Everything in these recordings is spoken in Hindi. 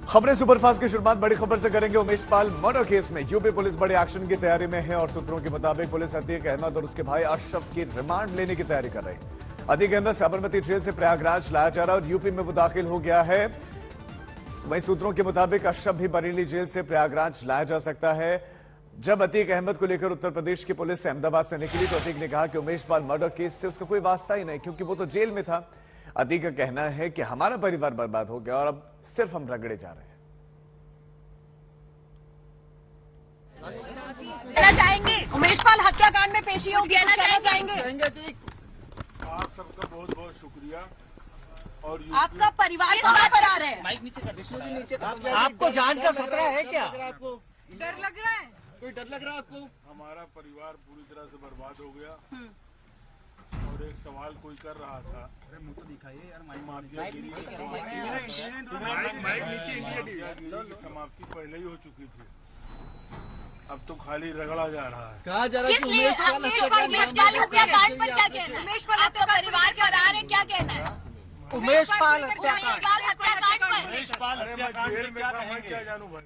खबरें सुपरफास्ट की शुरुआत बड़ी खबर से करेंगे। उमेश पाल मर्डर केस में यूपी पुलिस बड़े एक्शन की तैयारी में है और सूत्रों के मुताबिक पुलिस अतीक अहमद और उसके भाई अशरफ की रिमांड लेने की तैयारी कर रही है। अतीक अहमद साबरमती जेल से प्रयागराज लाया जा रहा है और यूपी में वो दाखिल हो गया है। वहीं सूत्रों के मुताबिक अशरफ भी बरेली जेल से प्रयागराज लाया जा सकता है। जब अतीक अहमद को लेकर उत्तर प्रदेश की पुलिस अहमदाबाद से निकली तो अतीक ने कहा कि उमेश पाल मर्डर केस से उसका कोई वास्ता ही नहीं, क्योंकि वो तो जेल में था। अतीक का कहना है कि हमारा परिवार बर्बाद हो गया और अब सिर्फ हम रगड़े जा रहे हैं। कहना चाहेंगे उमेश पाल हत्याकांड में पेशी होगी, कहना चाहेंगे। आप सबका बहुत बहुत शुक्रिया। और आपका परिवार कहाँ पर आ रहे हैं? माइक नीचे कर दीजिए। आपको जान का खतरा है क्या? आपको डर लग रहा है? कोई डर लग रहा है आपको? हमारा परिवार पूरी तरह से बर्बाद हो गया। और एक सवाल कोई कर रहा था, अरे मुंह तो दिखाइए यार, माइक नीचे की समाप्ति पहले ही हो चुकी थी, अब तो खाली रगड़ा जा रहा है। कहा जा रहा है कि उमेश पाल हत्याकांड पर क्या कहना है? उमेश पाल आपका परिवार के फरार है, क्या कहना है? उमेश पाल हत्याकांड उमेश पाल हत्याकांड जेल में था, मैं क्या जानूं भाई।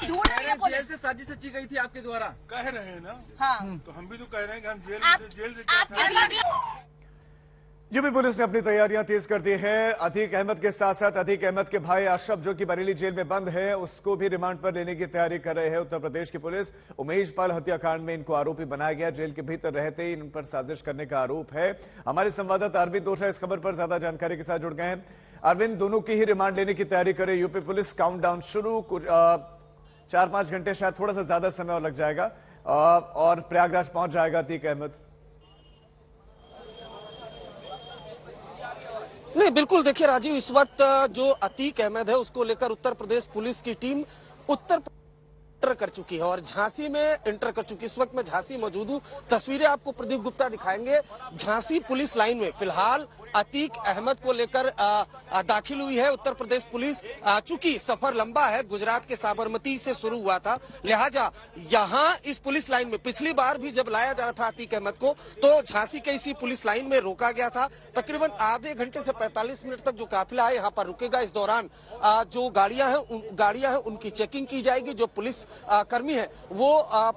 ढूंढ रही है पुलिस। जेल से साजिश रची गई थी आपके द्वारा, कह रहे हैं ना। हाँ, तो हम भी तो कह रहे हैं कि हम जेल से क्या। यूपी पुलिस ने अपनी तैयारियां तेज कर दी है। अतीक अहमद के साथ साथ अतीक अहमद के भाई अशरफ, जो कि बरेली जेल में बंद है, उसको भी रिमांड पर लेने की तैयारी कर रहे हैं उत्तर प्रदेश की पुलिस। उमेश पाल हत्याकांड में इनको आरोपी बनाया गया, जेल के भीतर रहते ही इन पर साजिश करने का आरोप है। हमारे संवाददाता अरविंद ओझा इस खबर पर ज्यादा जानकारी के साथ जुड़ गए हैं। अरविंद, दोनों की ही रिमांड लेने की तैयारी करे यूपी पुलिस। काउंटडाउन शुरू, कुछ 4-5 घंटे, शायद थोड़ा सा ज्यादा समय और लग जाएगा और प्रयागराज पहुंच जाएगा अतीक अहमद। नहीं, बिल्कुल। देखिए राजीव, इस वक्त जो अतीक अहमद है उसको लेकर उत्तर प्रदेश पुलिस की टीम इंटर कर चुकी है और झांसी में इंटर कर चुकी है। इस वक्त मैं झांसी मौजूद हूँ। तस्वीरें आपको प्रदीप गुप्ता दिखाएंगे। झांसी पुलिस लाइन में फिलहाल अतीक अहमद को लेकर दाखिल हुई है उत्तर प्रदेश पुलिस। चूंकि सफर लंबा है, गुजरात के साबरमती से शुरू हुआ था, लिहाजा यहाँ इस पुलिस लाइन में पिछली बार भी जब लाया जा रहा था अतीक अहमद को तो झांसी के इसी पुलिस लाइन में रोका गया था। तकरीबन आधे घंटे से 45 मिनट तक जो काफिला है यहाँ पर रुकेगा। इस दौरान जो गाड़ियां हैं उनकी चेकिंग की जाएगी। जो पुलिस कर्मी है वो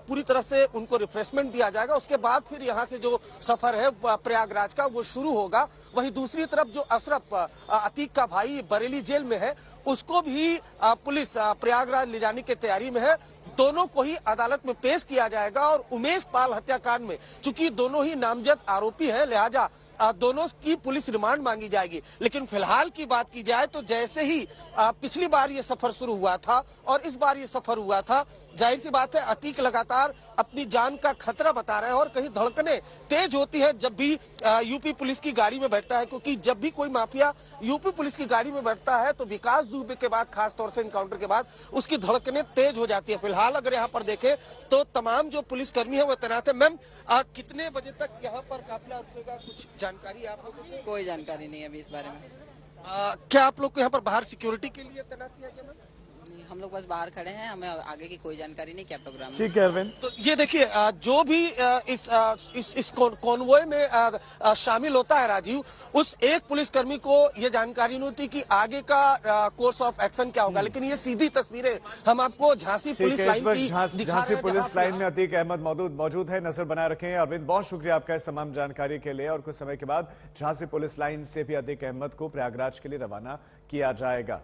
पूरी तरह से उनको रिफ्रेशमेंट दिया जाएगा। उसके बाद फिर यहाँ से जो सफर है प्रयागराज का वो शुरू होगा। वहीं दूसरी तरफ जो अशरफ, अतीक का भाई, बरेली जेल में है, उसको भी पुलिस प्रयागराज ले जाने की तैयारी में है। दोनों को ही अदालत में पेश किया जाएगा और उमेश पाल हत्याकांड में चूंकि दोनों ही नामजद आरोपी हैं, लिहाजा दोनों की पुलिस रिमांड मांगी जाएगी। लेकिन फिलहाल की बात की जाए तो जैसे ही पिछली बार ये सफर शुरू हुआ था और इस बार ये सफर हुआ था, जाहिर सी बात है अतीक लगातार अपनी जान का खतरा बता रहे हैं और कहीं धड़कनें तेज होती है जब भी यूपी पुलिस की गाड़ी में बैठता है, क्योंकि जब भी कोई माफिया यूपी पुलिस की गाड़ी में बैठता है तो विकास दुबे के बाद, खासतौर से इनकाउंटर के बाद, उसकी धड़कनें तेज हो जाती है। फिलहाल अगर यहाँ पर देखें तो तमाम जो पुलिसकर्मी है वो तैनात है। मैम, कितने बजे तक यहाँ पर काफिला रुकेगा, कुछ जानकारी आप लोगों को? कोई जानकारी नहीं है अभी इस बारे में। क्या आप लोग को यहाँ पर बाहर सिक्योरिटी के लिए तैनात किया गया? मैम, हम लोग बस बाहर खड़े हैं, हमें आगे की कोई जानकारी नहीं क्या प्रोग्राम है। ठीक है अरविंद। तो ये देखिए, जो भी इस कॉन्वॉय में शामिल होता है राजीव, उस एक पुलिसकर्मी को ये जानकारी नहीं होती कि आगे का कोर्स ऑफ एक्शन क्या होगा। लेकिन ये सीधी तस्वीरें हम आपको झांसी पुलिस लाइन की झांसी पुलिस लाइन में अतीक अहमद मौजूद है, नजर बनाए रखें। अरविंद, बहुत शुक्रिया आपका इस तमाम जानकारी के लिए। और कुछ समय के बाद झांसी पुलिस लाइन से भी अतीक अहमद को प्रयागराज के लिए रवाना किया जाएगा।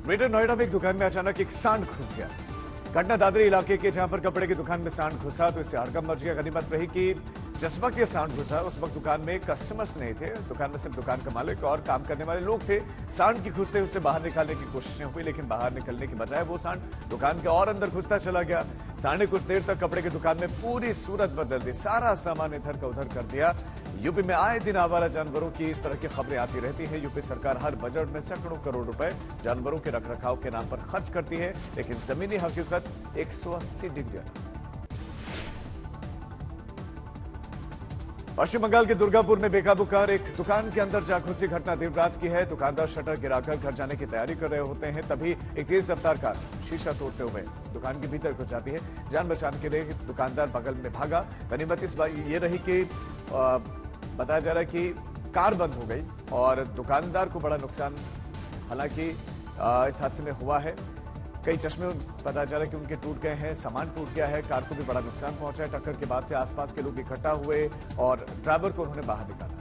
ग्रेटर नोएडा में एक दुकान में अचानक एक सांड घुस गया। घटना दादरी इलाके के, जहां पर कपड़े की दुकान में सांड घुसा तो इससे हड़कंप मच गया। गनीमत रही कि जिस वक्त ये सांड घुसा उस वक्त दुकान में कस्टमर्स नहीं थे, दुकान में सिर्फ दुकान का मालिक और काम करने वाले लोग थे। सांड की घुसते उससे बाहर निकालने की कोशिशें हुई, लेकिन बाहर निकलने की बजाय वो सांड दुकान के और अंदर घुसता चला गया। सांड ने कुछ देर तक कपड़े की दुकान में पूरी सूरत बदल दी, सारा सामान इधर का उधर कर दिया। यूपी में आए दिन आवारा जानवरों की इस तरह की खबरें आती रहती हैं। यूपी सरकार हर बजट में सैकड़ों करोड़ रुपए जानवरों के रखरखाव के नाम पर खर्च करती है, लेकिन जमीनी हकीकत 180 डिग्री। पश्चिम बंगाल के दुर्गापुर में बेकाबू कार एक दुकान के अंदर जा घुसी घटना देर रात की है। दुकानदार शटर गिराकर घर जाने की तैयारी कर रहे होते हैं, तभी एक तेज रफ्तार कार शीशा तोड़ते हुए दुकान के भीतर घुस जाती है। जान बचाने के लिए दुकानदार बगल में भागा। गनीमत इस बात ये रही कि बताया जा रहा है कि कार बंद हो गई और दुकानदार को बड़ा नुकसान हालांकि इस हादसे में हुआ है। कई चश्मे पता चला कि उनके टूट गए हैं, सामान टूट गया है, कार को भी बड़ा नुकसान पहुंचा है। टक्कर के बाद से आसपास के लोग इकट्ठा हुए और ड्राइवर को उन्होंने बाहर निकाला।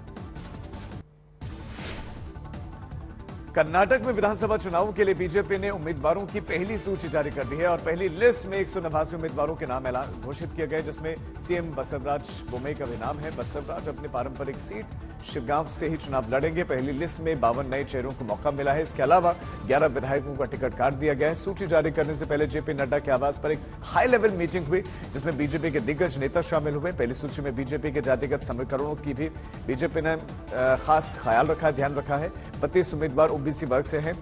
कर्नाटक में विधानसभा चुनावों के लिए बीजेपी ने उम्मीदवारों की पहली सूची जारी कर दी है और पहली लिस्ट में 189 उम्मीदवारों के नाम ऐलान घोषित किए गए, जिसमें सीएम बसवराज बोम्मई का भी नाम है। बसवराज अपनी पारंपरिक सीट शिवगांव से ही चुनाव लड़ेंगे। पहली लिस्ट में 52 नए चेहरों को मौका मिला है। इसके अलावा 11 विधायकों का टिकट काट दिया गया है। सूची जारी करने से पहले जेपी नड्डा के आवास पर एक हाई लेवल मीटिंग हुई, जिसमें बीजेपी के दिग्गज नेता शामिल हुए। पहली सूची में बीजेपी के जातिगत समीकरणों की भी बीजेपी ने खास ख्याल रखा, ध्यान रखा है। 32 उम्मीदवार ओबीसी वर्ग से हैं,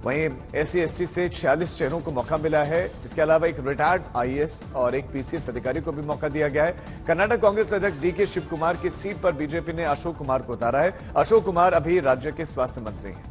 वहीं SC/ST से 46 चेहरों को मौका मिला है। इसके अलावा एक रिटायर्ड IAS और एक PCS अधिकारी को भी मौका दिया गया है। कर्नाटक कांग्रेस अध्यक्ष DK शिव कुमार की सीट पर बीजेपी ने अशोक कुमार को उतारा है। अशोक कुमार अभी राज्य के स्वास्थ्य मंत्री हैं।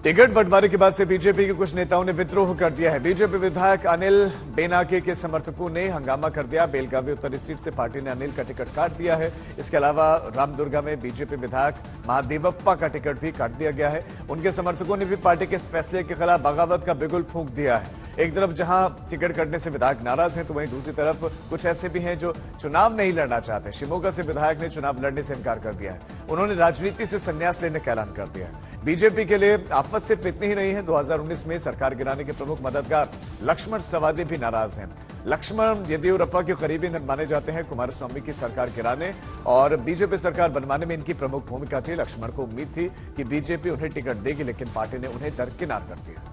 टिकट बंटवारे के बाद से बीजेपी के कुछ नेताओं ने विद्रोह कर दिया है। बीजेपी विधायक अनिल बेनाके के समर्थकों ने हंगामा कर दिया। बेलगावी उत्तरी सीट से पार्टी ने अनिल का टिकट काट दिया है। इसके अलावा रामदुर्गा में बीजेपी विधायक महादेवप्पा का टिकट भी काट दिया गया है। उनके समर्थकों ने भी पार्टी के इस फैसले के खिलाफ बगावत का बिगुल फूंक दिया है। एक तरफ जहां टिकट कटने से विधायक नाराज हैं, तो वहीं दूसरी तरफ कुछ ऐसे भी हैं जो चुनाव नहीं लड़ना चाहते। शिमोगा से विधायक ने चुनाव लड़ने से इनकार कर दिया है। उन्होंने राजनीति से संन्यास लेने का ऐलान कर दिया है। बीजेपी के लिए आफत सिर्फ इतनी ही नहीं है। 2019 में सरकार गिराने के प्रमुख मददगार लक्ष्मण सवादी भी नाराज हैं। लक्ष्मण येदियुरप्पा के करीबी माने जाते हैं कुमारस्वामी की सरकार गिराने और बीजेपी सरकार बनवाने में इनकी प्रमुख भूमिका थी। लक्ष्मण को उम्मीद थी कि बीजेपी उन्हें टिकट देगी, लेकिन पार्टी ने उन्हें दरकिनार कर दिया।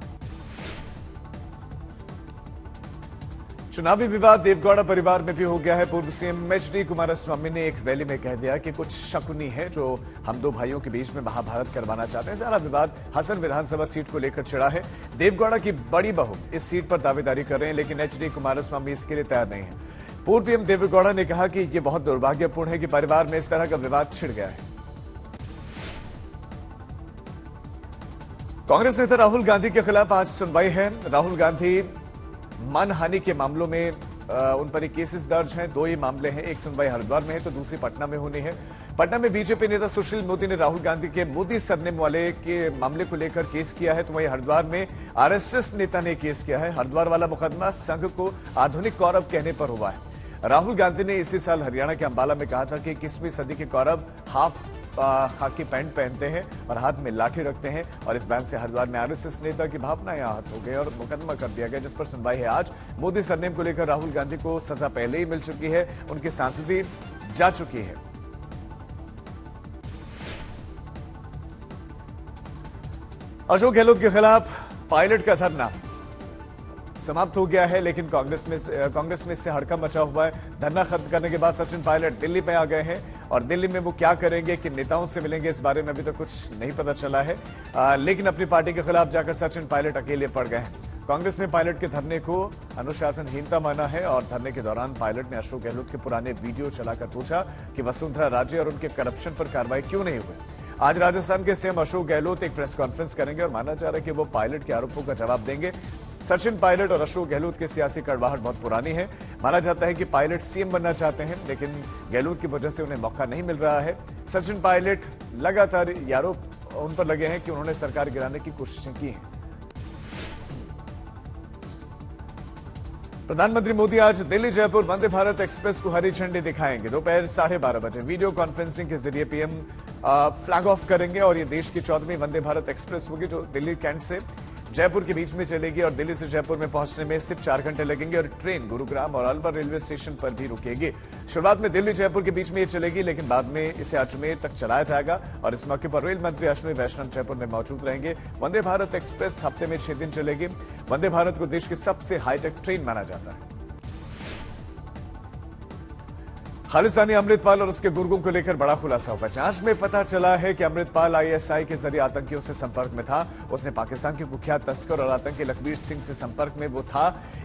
चुनावी विवाद देवगौड़ा परिवार में भी हो गया है। पूर्व सीएम HD कुमारस्वामी ने एक रैली में कह दिया कि कुछ शकुनी है जो हम दो भाइयों के बीच में महाभारत करवाना चाहते हैं। सारा विवाद हसन विधानसभा सीट को लेकर छिड़ा है। देवगौड़ा की बड़ी बहू इस सीट पर दावेदारी कर रहे हैं, लेकिन HD कुमारस्वामी इसके लिए तैयार नहीं है। पूर्व पीएम देवेगौड़ा ने कहा कि यह बहुत दुर्भाग्यपूर्ण है कि परिवार में इस तरह का विवाद छिड़ गया है। कांग्रेस नेता राहुल गांधी के खिलाफ आज सुनवाई है। राहुल गांधी मानहानि के मामलों में उन पर केसेस दर्ज हैं। 2 ही मामले हैं, एक सुनवाई हरिद्वार में है तो दूसरी पटना में होनी है। पटना में बीजेपी नेता सुशील मोदी ने राहुल गांधी के मोदी सरनेम वाले के मामले को लेकर केस किया है, तो वहीं हरिद्वार में RSS नेता ने केस किया है। हरिद्वार वाला मुकदमा संघ को आधुनिक कौरव कहने पर हुआ है। राहुल गांधी ने इसी साल हरियाणा के अंबाला में कहा था कि 21वीं सदी के कौरव हाफ खाकी पैंट पहनते हैं और हाथ में लाठी रखते हैं, और इस बयान से हरिद्वार में RSS नेता की भावनाएं आहत हो गई और मुकदमा कर दिया गया, जिस पर सुनवाई है आज। मोदी सरनेम को लेकर राहुल गांधी को सजा पहले ही मिल चुकी है, उनकी सांसदी जा चुकी है। अशोक गहलोत के खिलाफ पायलट का धरना समाप्त हो गया है, लेकिन कांग्रेस में इससे हड़कंप मचा हुआ है। धरना खत्म करने के बाद सचिन पायलट दिल्ली में आ गए हैं और दिल्ली में वो क्या करेंगे, किन नेताओं से मिलेंगे, इस बारे में अभी तक कुछ नहीं पता चला है। लेकिन अपनी पार्टी के खिलाफ जाकर सचिन पायलट अकेले पड़ गए हैं। कांग्रेस ने पायलट के धरने को अनुशासनहीनता माना है और धरने के दौरान पायलट ने अशोक गहलोत के पुराने वीडियो चलाकर पूछा कि वसुंधरा राजे और उनके करप्शन पर कार्रवाई क्यों नहीं हुई। आज राजस्थान के सीएम अशोक गहलोत एक प्रेस कॉन्फ्रेंस करेंगे और माना जा रहा है कि वो पायलट के आरोपों का जवाब देंगे। सचिन पायलट और अशोक गहलोत की सियासी कड़वाहट बहुत पुरानी है। माना जाता है कि पायलट सीएम बनना चाहते हैं, लेकिन गहलोत की वजह से उन्हें मौका नहीं मिल रहा है। सचिन पायलट लगातार आरोप उन पर लगे हैं कि उन्होंने सरकार गिराने की कोशिशें की हैं। प्रधानमंत्री मोदी आज दिल्ली जयपुर वंदे भारत एक्सप्रेस को हरी झंडी दिखाएंगे। दोपहर 12:30 बजे वीडियो कॉन्फ्रेंसिंग के जरिए पीएम फ्लैग ऑफ करेंगे और ये देश की 14वीं वंदे भारत एक्सप्रेस होगी, जो दिल्ली कैंट से जयपुर के बीच में चलेगी और दिल्ली से जयपुर में पहुंचने में सिर्फ 4 घंटे लगेंगे और ट्रेन गुरुग्राम और अलवर रेलवे स्टेशन पर भी रुकेगी। शुरुआत में दिल्ली जयपुर के बीच में ये चलेगी, लेकिन बाद में इसे अजमेर तक चलाया जाएगा और इस मौके पर रेल मंत्री अश्विनी वैष्णव जयपुर में मौजूद रहेंगे। वंदे भारत एक्सप्रेस हफ्ते में 6 दिन चलेगी। वंदे भारत को देश की सबसे हाईटेक ट्रेन माना जाता है। खालिस्तानी अमृतपाल और उसके गुर्गों को लेकर बड़ा खुलासा हुआ। जांच में पता चला है कि अमृतपाल आईएसआई के जरिए आतंकियों से संपर्क में था। उसने पाकिस्तान के कुख्यात तस्कर और आतंकी लखबीर सिंह से संपर्क में वो था।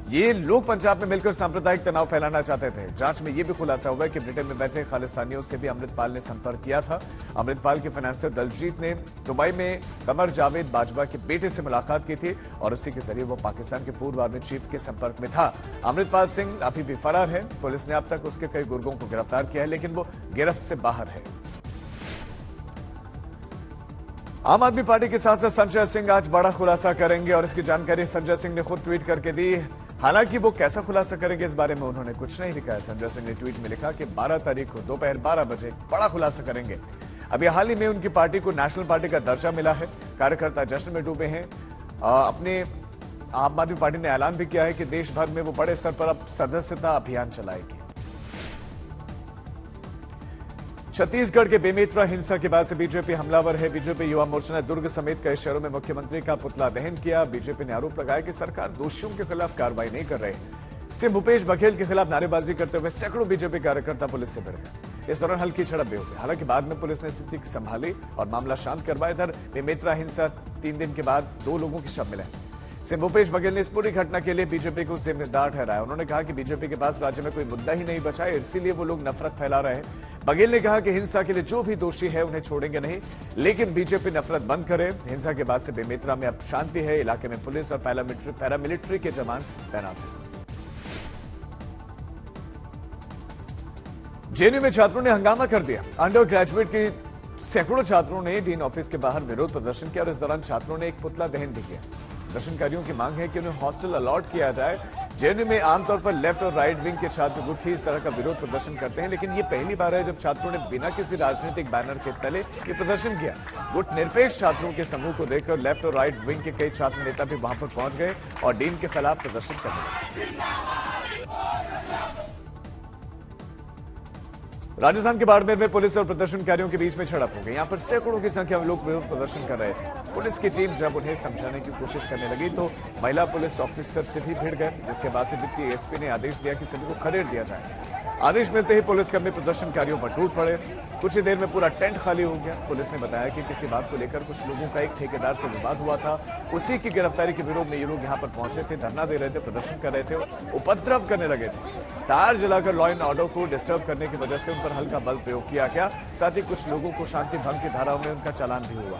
ये लोग पंजाब में मिलकर सांप्रदायिक तनाव फैलाना चाहते थे। जांच में यह भी खुलासा हुआ कि ब्रिटेन में बैठे खालिस्तानियों से भी अमृतपाल ने संपर्क किया था। अमृतपाल के फाइनेंसर दलजीत ने दुबई में कमर जावेद बाजवा के बेटे से मुलाकात की थी और उसी के जरिए वो पाकिस्तान के पूर्व आर्मी चीफ के संपर्क में था। अमृतपाल सिंह अभी भी फरार है। पुलिस ने अब तक उसके कई गुर्गों को गिरफ्तार किया है, लेकिन वो गिरफ्त से बाहर है। आम आदमी पार्टी के सांसद संजय सिंह आज बड़ा खुलासा करेंगे और इसकी जानकारी संजय सिंह ने खुद ट्वीट करके दी। हालांकि वो कैसा खुलासा करेंगे इस बारे में उन्होंने कुछ नहीं लिखा है। संजय सिंह ने ट्वीट में लिखा कि 12 तारीख को दोपहर 12 बजे बड़ा खुलासा करेंगे। अभी हाल ही में उनकी पार्टी को नेशनल पार्टी का दर्जा मिला है। कार्यकर्ता जश्न में डूबे हैं। अपने आम आदमी पार्टी ने ऐलान भी किया है कि देश भर में वो बड़े स्तर पर अब सदस्यता अभियान चलाएगी। छत्तीसगढ़ के बेमेतरा हिंसा के बाद से बीजेपी हमलावर है। बीजेपी युवा मोर्चा ने दुर्ग समेत कई शहरों में मुख्यमंत्री का पुतला दहन किया। बीजेपी ने आरोप लगाया कि सरकार दोषियों के खिलाफ कार्रवाई नहीं कर रही। सीएम भूपेश बघेल के खिलाफ नारेबाजी करते हुए सैकड़ों बीजेपी कार्यकर्ता पुलिस से भिड़ गए। इस दौरान हल्की झड़प भी हो गई। हालांकि बाद में पुलिस ने स्थिति संभाली और मामला शांत करवाया। इधर बेमेतरा हिंसा 3 दिन के बाद 2 लोगों के शव मिले। सीएम भूपेश बघेल ने इस पूरी घटना के लिए बीजेपी को जिम्मेदार ठहराया। उन्होंने कहा कि बीजेपी के पास राज्य में कोई मुद्दा ही नहीं बचा है, इसीलिए वो लोग नफरत फैला रहे हैं। बघेल ने कहा कि हिंसा के लिए जो भी दोषी है उन्हें छोड़ेंगे नहीं, लेकिन बीजेपी नफरत बंद करे। हिंसा के बाद से बेमेतरा में अब शांति है। इलाके में पुलिस और पैरामिलिट्री के जवान तैनात हैं। जेएनयू में छात्रों ने हंगामा कर दिया। अंडर ग्रेजुएट के सैकड़ों छात्रों ने डीन ऑफिस के बाहर विरोध प्रदर्शन किया और इस दौरान छात्रों ने एक पुतला दहन भी किया। प्रदर्शनकारियों की मांग है कि उन्हें हॉस्टल अलॉट किया जाए। जेएनयू में आमतौर पर लेफ्ट और राइट विंग के छात्र गुट ही इस तरह का विरोध प्रदर्शन करते हैं, लेकिन ये पहली बार है जब छात्रों ने बिना किसी राजनीतिक बैनर के तले ये प्रदर्शन किया। गुट निरपेक्ष छात्रों के समूह को देखकर लेफ्ट और राइट विंग के कई छात्र नेता भी वहां पर पहुंच गए और डीन के खिलाफ प्रदर्शन करने लगे। राजस्थान के बाड़मेर में पुलिस और प्रदर्शनकारियों के बीच में झड़प हो गई। यहां पर सैकड़ों की संख्या में लोग विरोध प्रदर्शन कर रहे थे। पुलिस की टीम जब उन्हें समझाने की कोशिश करने लगी तो महिला पुलिस ऑफिसर से भी भिड़ गए, जिसके बाद से डिप्टी एसपी ने आदेश दिया कि सभी को खदेड़ दिया जाए। आदेश मिलते ही पुलिसकर्मी प्रदर्शनकारियों पर टूट पड़े। कुछ ही देर में पूरा टेंट खाली हो गया। पुलिस ने बताया कि किसी बात को लेकर कुछ लोगों का एक ठेकेदार से विवाद हुआ था। उसी की गिरफ्तारी के विरोध में ये लोग यहां पर पहुंचे थे, धरना दे रहे थे, प्रदर्शन कर रहे थे, उपद्रव करने लगे थे। तार जलाकर लॉ एंड ऑर्डर को डिस्टर्ब करने की वजह से उन पर हल्का बल प्रयोग किया गया। साथ ही कुछ लोगों को शांति भंग की धाराओं में उनका चालान भी हुआ।